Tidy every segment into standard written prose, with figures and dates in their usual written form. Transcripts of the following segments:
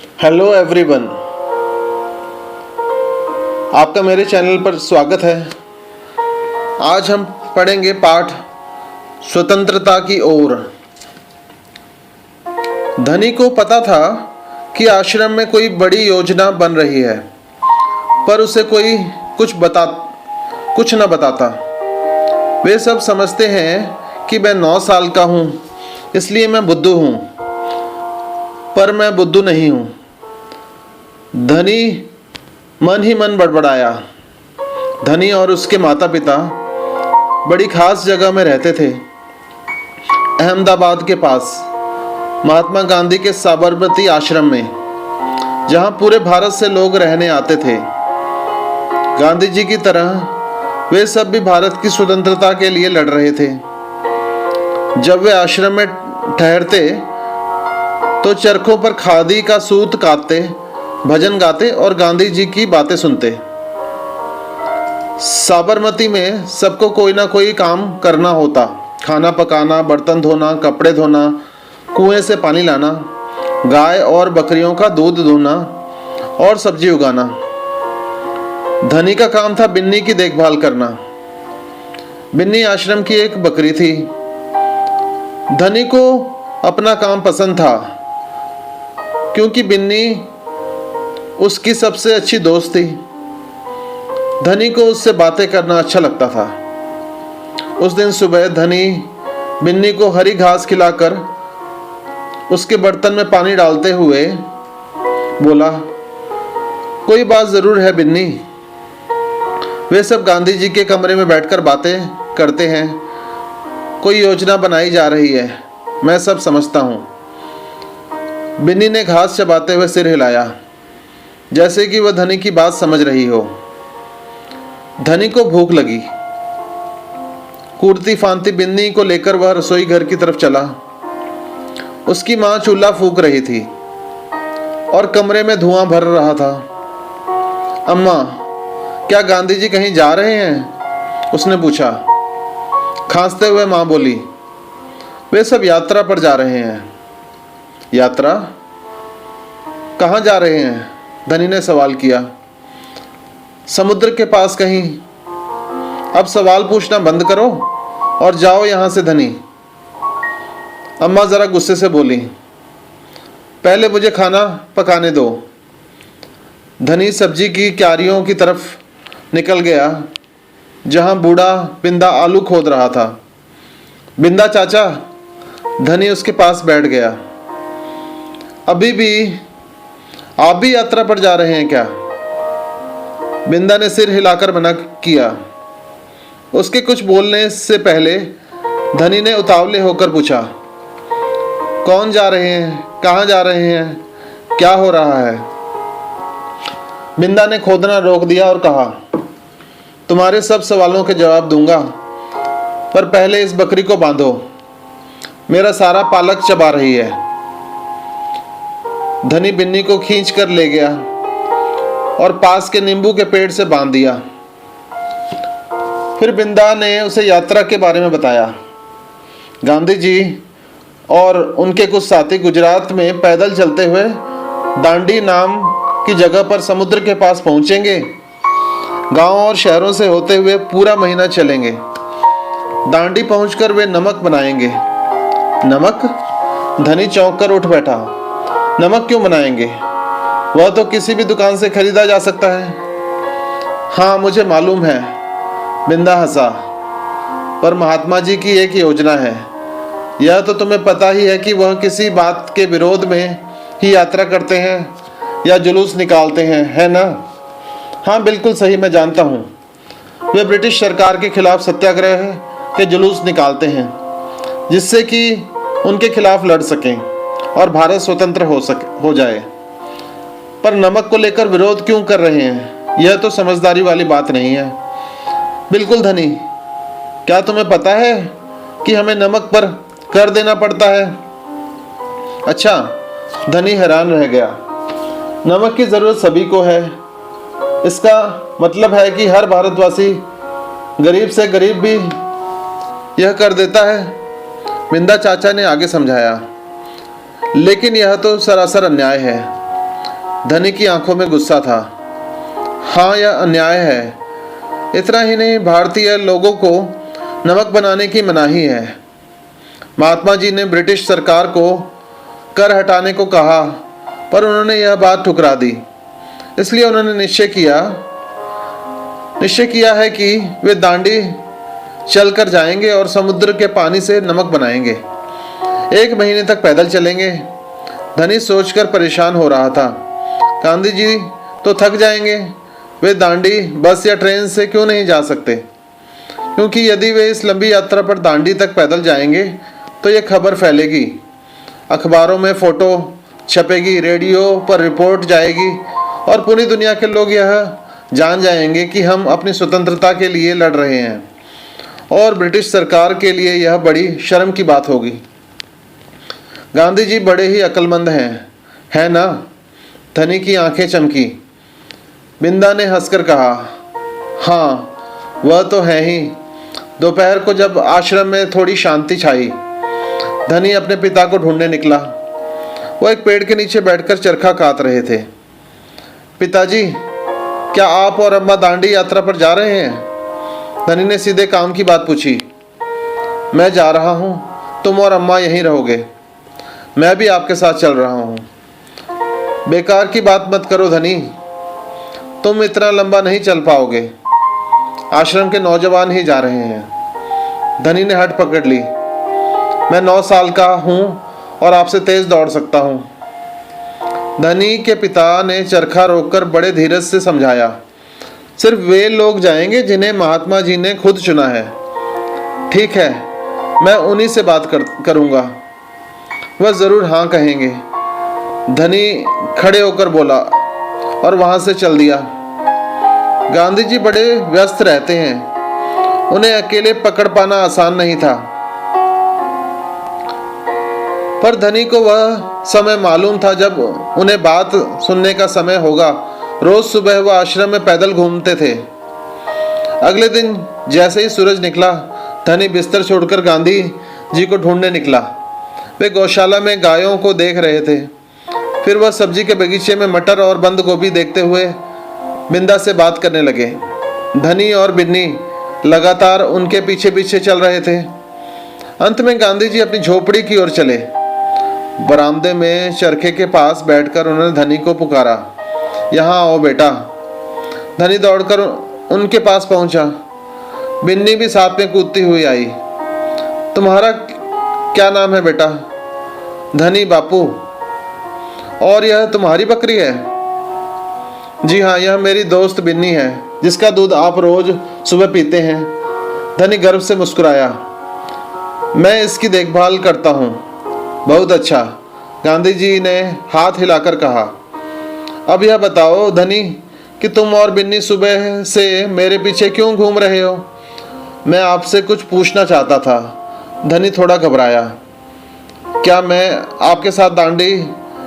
Hello everyone, आपका मेरे channel पर स्वागत है। आज हम पढ़ेंगे पाठ स्वतंत्रता की ओर। धनी को पता था कि आश्रम में कोई बड़ी योजना बन रही है, पर उसे कोई कुछ न बताता। वे सब समझते हैं कि मैं 9 साल का हूँ, इसलिए मैं बुद्धू हूँ, पर मैं बुद्धू नहीं हूँ। धनी मन ही मन बड़बड़ाया। धनी और उसके माता पिता बड़ी खास जगह में रहते थे, अहमदाबाद के पास, महात्मा गांधी के साबरमती आश्रम में, जहां पूरे भारत से लोग रहने आते थे। गांधी जी की तरह वे सब भी भारत की स्वतंत्रता के लिए लड़ रहे थे। जब वे आश्रम में ठहरते तो चरखों पर खादी का सूत काटते, भजन गाते और गांधी जी की बातें सुनते। साबरमती में सबको कोई ना कोई काम करना होता। खाना पकाना, बर्तन धोना, कपड़े धोना, कुएं से पानी लाना, गाय और बकरियों का दूध दूहना और सब्जी उगाना। धनी का काम था बिन्नी की देखभाल करना। बिन्नी आश्रम की एक बकरी थी। धनी को अपना काम पसंद था, क्योंकि बिन्नी उसकी सबसे अच्छी दोस्त थी। धनी को उससे बातें करना अच्छा लगता था। उस दिन सुबह धनी बिन्नी को हरी घास खिलाकर उसके बर्तन में पानी डालते हुए बोला, कोई बात जरूर है बिन्नी। वे सब गांधी जी के कमरे में बैठकर बातें करते हैं। कोई योजना बनाई जा रही है, मैं सब समझता हूँ। बिन्नी ने घास चबाते हुए सिर हिलाया, जैसे कि वह धनी की बात समझ रही हो। धनी को भूख लगी। कूदती फांती बिन्नी को लेकर वह रसोई घर की तरफ चला। उसकी मां चूल्हा फूंक रही थी और कमरे में धुआं भर रहा था। अम्मा, क्या गांधी जी कहीं जा रहे हैं? उसने पूछा। खांसते हुए मां बोली, वे सब यात्रा पर जा रहे हैं। यात्रा? कहाँ जा रहे हैं? धनी ने सवाल किया। समुद्र के पास कहीं। अब सवाल पूछना बंद करो और जाओ यहां से धनी। अम्मा जरा गुस्से से बोली, पहले मुझे खाना पकाने दो। धनी सब्जी की क्यारियों की तरफ निकल गया, जहां बूढ़ा बिंदा आलू खोद रहा था। बिंदा चाचा, धनी उसके पास बैठ गया। अभी भी आप भी यात्रा पर जा रहे हैं क्या? बिंदा ने सिर हिलाकर मना किया। उसके कुछ बोलने से पहले धनी ने उतावले होकर पूछा, कौन जा रहे हैं? कहाँ जा रहे हैं? क्या हो रहा है? बिंदा ने खोदना रोक दिया और कहा, तुम्हारे सब सवालों के जवाब दूंगा, पर पहले इस बकरी को बांधो। मेरा सारा पालक चबा रही है। धनी बिन्नी को खींच कर ले गया और पास के नींबू के पेड़ से बांध दिया। फिर बिंदा ने उसे यात्रा के बारे में बताया। गांधी जी और उनके कुछ साथी गुजरात में पैदल चलते हुए दांडी नाम की जगह पर समुद्र के पास पहुंचेंगे। गांव और शहरों से होते हुए पूरा महीना चलेंगे। दांडी पहुंचकर वे नमक बनाएंगे। नमक? धनी चौंक कर उठ बैठा। नमक क्यों बनाएंगे? वह तो किसी भी दुकान से खरीदा जा सकता है। हाँ, मुझे मालूम है, बिंदा हंसा, पर महात्मा जी की एक योजना है। यह तो तुम्हें पता ही है कि वह किसी बात के विरोध में ही यात्रा करते हैं या जुलूस निकालते हैं, है ना? हाँ, बिल्कुल सही, मैं जानता हूँ। वे ब्रिटिश सरकार के खिलाफ सत्याग्रह के जुलूस निकालते हैं, जिससे कि उनके खिलाफ लड़ सकें और भारत स्वतंत्र हो जाए। पर नमक को लेकर विरोध क्यों कर रहे हैं? यह तो समझदारी वाली बात नहीं है। बिल्कुल धनी, क्या तुम्हें पता है कि हमें नमक पर कर देना पड़ता है? अच्छा, धनी हैरान रह गया। नमक की जरूरत सभी को है। इसका मतलब है कि हर भारतवासी, गरीब से गरीब भी यह कर देता है। बिंदा चाचा ने आगे समझाया, लेकिन यह तो सरासर अन्याय है। धनी की आंखों में गुस्सा था। हाँ, यह अन्याय है। इतना ही नहीं, भारतीय लोगों को नमक बनाने की मनाही है। महात्मा जी ने ब्रिटिश सरकार को कर हटाने को कहा, पर उन्होंने यह बात ठुकरा दी। इसलिए उन्होंने निश्चय किया है कि वे दांडी चलकर जाएंगे और समुद्र के पानी से नमक बनाएंगे। 1 महीने तक पैदल चलेंगे। धनी सोचकर परेशान हो रहा था। गांधी जी तो थक जाएंगे। वे दांडी बस या ट्रेन से क्यों नहीं जा सकते? क्योंकि यदि वे इस लंबी यात्रा पर दांडी तक पैदल जाएंगे तो ये खबर फैलेगी, अखबारों में फोटो छपेगी, रेडियो पर रिपोर्ट जाएगी और पूरी दुनिया के लोग यह जान जाएंगे कि हम अपनी स्वतंत्रता के लिए लड़ रहे हैं, और ब्रिटिश सरकार के लिए यह बड़ी शर्म की बात होगी। गांधी जी बड़े ही अक्लमंद हैं, है ना? धनी की आंखें चमकी। बिंदा ने हंसकर कहा, हाँ, वह तो है ही। दोपहर को जब आश्रम में थोड़ी शांति छाई, धनी अपने पिता को ढूंढने निकला। वो एक पेड़ के नीचे बैठकर चरखा काट रहे थे। पिताजी, क्या आप और अम्मा दांडी यात्रा पर जा रहे हैं? धनी ने सीधे काम की बात पूछी। मैं जा रहा हूँ, तुम और अम्मा यहीं रहोगे। मैं भी आपके साथ चल रहा हूँ। बेकार की बात मत करो धनी, तुम इतना लंबा नहीं चल पाओगे। आश्रम के नौजवान ही जा रहे हैं। धनी ने हट पकड़ ली। मैं 9 साल का हूँ और आपसे तेज दौड़ सकता हूँ। धनी के पिता ने चरखा रोककर बड़े धीरज से समझाया, सिर्फ वे लोग जाएंगे जिन्हें महात्मा जी ने खुद चुना है। ठीक है, मैं उन्हीं से बात करूँगा। वह ज़रूर हाँ कहेंगे। धनी खड़े होकर बोला और वहाँ से चल दिया। गांधी जी बड़े व्यस्त रहते हैं, उन्हें अकेले पकड़ पाना आसान नहीं था। पर धनी को वह समय मालूम था जब उन्हें बात सुनने का समय होगा। रोज सुबह वह आश्रम में पैदल घूमते थे। अगले दिन जैसे ही सूरज निकला, धनी बिस्तर छोड़कर गांधी जी को ढूंढने निकला। वे गौशाला में गायों को देख रहे थे। फिर वह सब्जी के बगीचे में मटर और बंद गोभी देखते हुए बिंदा से बात करने लगे। धनी और बिन्नी लगातार उनके पीछे पीछे चल रहे थे। अंत में गांधी जी अपनी झोपड़ी की ओर चले। बरामदे में चरखे के पास बैठकर उन्होंने धनी को पुकारा, यहाँ आओ बेटा। धनी दौड़कर उनके पास पहुंचा। बिन्नी भी साथ में कूदती हुई आई। तुम्हारा क्या नाम है बेटा? धनी, बापू। और यह तुम्हारी बकरी है? जी हाँ, यह मेरी दोस्त बिन्नी है, जिसका दूध आप रोज सुबह पीते हैं। धनी गर्व से मुस्कुराया। मैं इसकी देखभाल करता हूँ। बहुत अच्छा, गांधी जी ने हाथ हिलाकर कहा। अब यह बताओ धनी कि तुम और बिन्नी सुबह से मेरे पीछे क्यों घूम रहे हो? मैं आपसे कुछ पूछना चाहता था। धनी थोड़ा घबराया। क्या मैं आपके साथ दांडी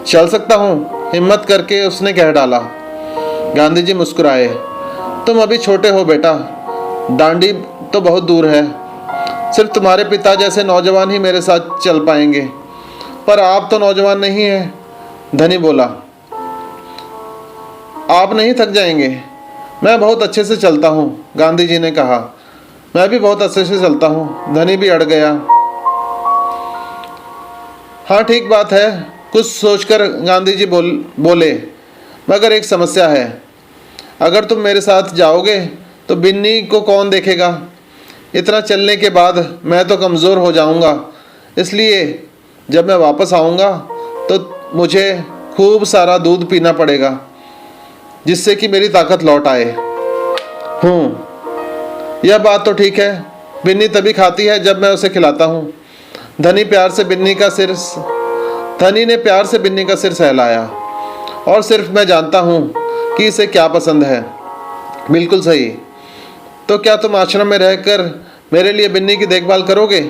चल सकता हूँ? हिम्मत करके उसने कह डाला। गांधी जी मुस्कुराए। तुम अभी छोटे हो बेटा, दांडी तो बहुत दूर है। सिर्फ तुम्हारे पिता जैसे नौजवान ही मेरे साथ चल पाएंगे, पर आप तो नौजवान नहीं हैं। धनी बोला। आप नहीं थक जाएंगे? मैं बहुत अच्छे से चलता हूँ, गांधी जी ने कहा। मैं भी बहुत अच्छे से चलता हूँ। धनी भी अड़ गया। हाँ, ठीक बात है, कुछ सोचकर गांधी जी बोले, मगर एक समस्या है। अगर तुम मेरे साथ जाओगे तो बिन्नी को कौन देखेगा? इतना चलने के बाद मैं तो कमज़ोर हो जाऊंगा। इसलिए जब मैं वापस आऊंगा तो मुझे खूब सारा दूध पीना पड़ेगा, जिससे कि मेरी ताकत लौट आए। यह बात तो ठीक है। बिन्नी तभी खाती है जब मैं उसे खिलाता हूँ। धनी ने प्यार से बिन्नी का सिर सहलाया। और सिर्फ मैं जानता हूँ कि इसे क्या पसंद है। बिल्कुल सही। तो क्या तुम आश्रम में रहकर मेरे लिए बिन्नी की देखभाल करोगे?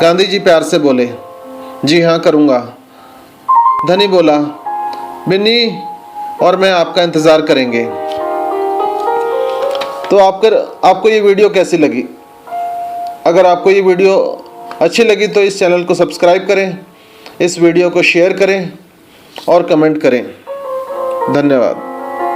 गांधी जी प्यार से बोले। जी हाँ, करूँगा। धनी बोला। बिन्नी और मैं आपका इंतज़ार करेंगे। तो आपको ये वीडियो कैसी लगी? अगर आपको ये वीडियो अच्छी लगी तो इस चैनल को सब्सक्राइब करें, इस वीडियो को शेयर करें और कमेंट करें। धन्यवाद।